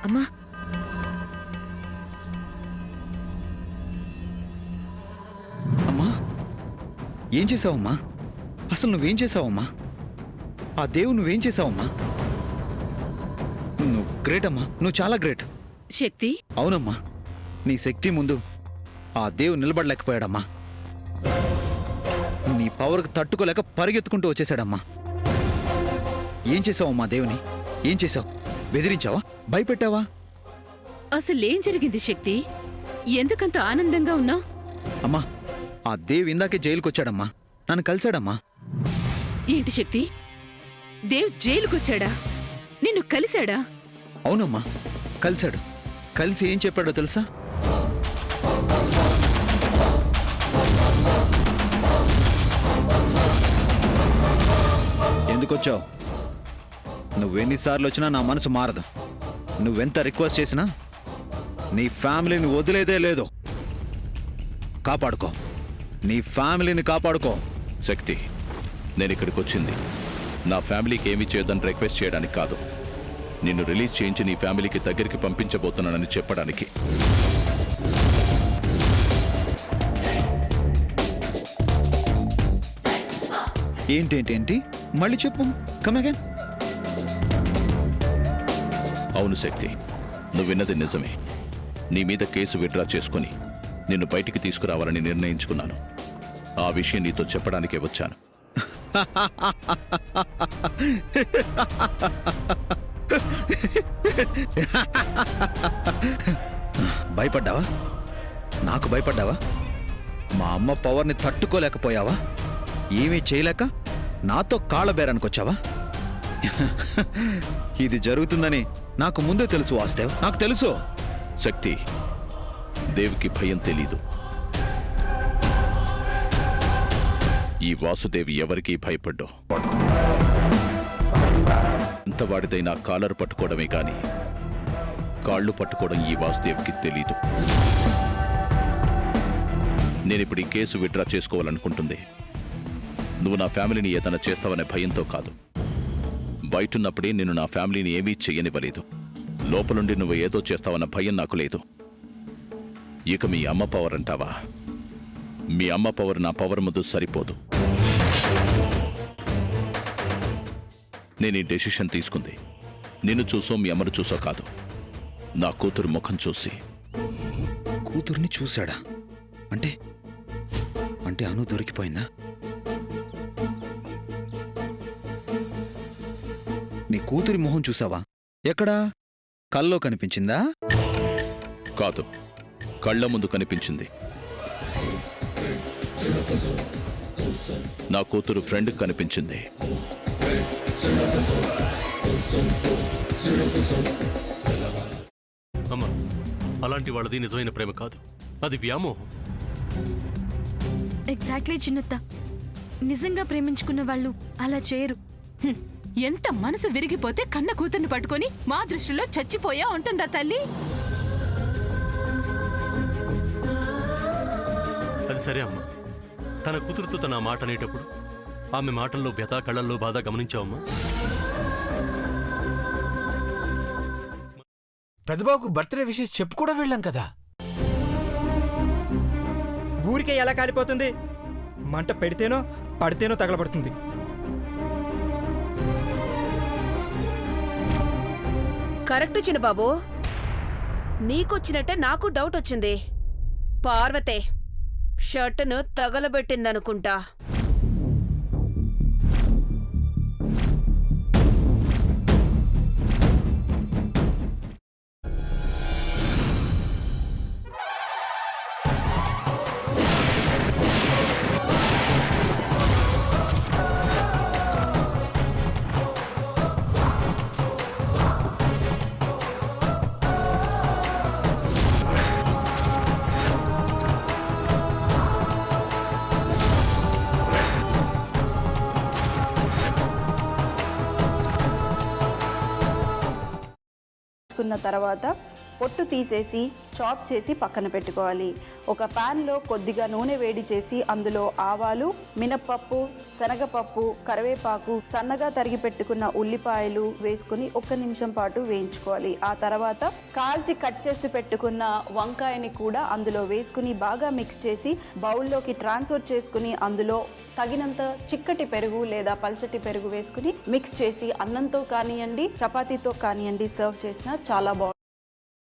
అమ్మా అమ్మా ఏం చేసావమ్మా? అసలు నువ్వేం చేసావమ్మా? ఆ దేవుడు నువ్వేం చేసావమ్మా? నువ్వు గ్రేట్ అమ్మా, నువ్వు చాలా గ్రేట్. శక్తి, అవునమ్మా, నీ శక్తి ముందు ఆ దేవుడు నిలబడలేకపోయాడమ్మా. నీ పవర్కి తట్టుకోలేక పరిగెత్తుకుంటూ వచ్చేసాడమ్మా. ఏం చేసావమ్మా దేవుని? ఏం చేసావు? బెదిరించావా? భయపెట్టావా? అసలేం జరిగింది శక్తి? ఎందుకంత ఆనందంగా ఉన్నావు? అమ్మా, ఆ దేవ్ ఇందాకే జైలుకొచ్చాడమ్మా, నన్ను కలిశాడమ్మా. ఏంటి శక్తి, దేవ్ జైలుకొచ్చాడా? నిన్ను కలిశాడా? అవునమ్మా, కలిశాడు. కలిసి ఏం చెప్పాడో తెలుసా? ఎందుకొచ్చావు? నువ్వెన్నిసార్లు వచ్చినా నా మనసు మారదు. నువ్వెంత రిక్వెస్ట్ చేసినా నీ ఫ్యామిలీని వదిలేదే లేదు. కాపాడుకో, నీ ఫ్యామిలీని కాపాడుకో. శక్తి, నేను ఇక్కడికి వచ్చింది నా ఫ్యామిలీకి ఏమీ చేయొద్దని రిక్వెస్ట్ చేయడానికి కాదు, నిన్ను రిలీజ్ చేయించి నీ ఫ్యామిలీకి దగ్గరికి పంపించబోతున్నానని చెప్పడానికి. ఏంటేంటేంటి? మళ్ళీ చెప్పు. Come again. అవును శక్తి, నువ్వు విన్నది నిజమే. నీ మీద కేసు విత్డ్రా చేసుకుని నిన్ను బయటికి తీసుకురావాలని నిర్ణయించుకున్నాను. ఆ విషయం నీతో చెప్పడానికే వచ్చాను. భయపడ్డావా? నాకు భయపడ్డావా? మా అమ్మ పవర్ని తట్టుకోలేకపోయావా? ఏమీ చేయలేక నాతో కాళ్ళబేరానికొచ్చావా? ఇది జరుగుతుందని నాకు ముందే తెలుసు వాసుదేవ్, నాకు తెలుసు. శక్తి, దేవ్కి భయం తెలీదు. ఈ వాసుదేవి ఎవరికీ భయపడ్డు. ఎంతవాడిదైనా కాలర్ పట్టుకోవడమే కాని కాళ్ళు పట్టుకోవడం ఈ వాసుదేవికి తెలీదు. నేనిప్పుడు ఈ కేసు విత్డ్రా చేసుకోవాలనుకుంటుంది నువ్వు నా ఫ్యామిలీని ఏదైనా చేస్తావనే భయంతో కాదు. బయటున్నప్పుడే నేను నా ఫ్యామిలీని ఏమీ చెయ్యనివ్వలేదు. లోపలుండి నువ్వు ఏదో చేస్తావన్న భయం నాకు లేదు. ఇక మీ అమ్మ పవర్ అంటావా? మీ అమ్మ పవర్ నా పవర్ ముందు సరిపోదు. నేను ఈ డెసిషన్ తీసుకుంది నిన్ను చూసో మీ అమ్మను చూసో కాదు, నా కూతురు ముఖం చూసి. కూతుర్ని చూశాడా? అంటే అంటే అను దొరికిపోయిందా? నీ కూతురి మొహం చూసావా? ఎక్కడా? కల్లో కనిపించిందా? కాదు, కళ్ళ ముందు కనిపించింది. నా కూతురు ఫ్రెండ్ కనిపించింది. అమ్మా, అలాంటి వాళ్ళది నిజమైన ప్రేమ కాదు, అది వ్యామోహం. ఎగ్జాక్ట్లీ చిన్నత్త, నిజంగా ప్రేమించుకున్న వాళ్ళు అలా చేయరు. ఎంత మనసు విరిగిపోతే కన్న కూతుర్ని పట్టుకొని మా దృష్టిలో చచ్చిపోయా ఉంటుందా తల్లి? అది సరే అమ్మా, తన కూతురుతో తన మాట అనేటప్పుడు ఆమె మాటల్లో వ్యథ, కళ్ళల్లో బాధ గమనించావమ్మా? పెద్దబాబుకు బర్త్డే విషెస్ చెప్పు కూడా వెళ్ళాం కదా. ఊరికే ఎలా కాలిపోతుంది? మంట పెడితేనో పడితేనో తగలబడుతుంది. కరెక్ట్ చిన్నబాబు, నీకొచ్చినట్టే నాకు డౌట్ వచ్చింది. పార్వతే షర్టును తగలబెట్టిందనుకుంటా. తర్వాత పొట్టు తీసేసి చాప్ చేసి పక్కన పెట్టుకోవాలి. ఒక ప్యాన్లో కొద్దిగా నూనె వేడి చేసి అందులో ఆవాలు, మినప్పప్పు, శనగపప్పు, కరివేపాకు, సన్నగా తరిగి పెట్టుకున్న ఉల్లిపాయలు వేసుకుని 1 నిమిషం పాటు వేయించుకోవాలి. ఆ తర్వాత కాల్చి కట్ చేసి పెట్టుకున్న వంకాయని కూడా అందులో వేసుకుని బాగా మిక్స్ చేసి బౌల్లోకి ట్రాన్స్ఫర్ చేసుకుని అందులో తగినంత చిక్కటి పెరుగు లేదా పల్చటి పెరుగు వేసుకుని మిక్స్ చేసి అన్నంతో కానివ్వండి, చపాతీతో కానివ్వండి సర్వ్ చేసినా చాలా బాగుంటుంది.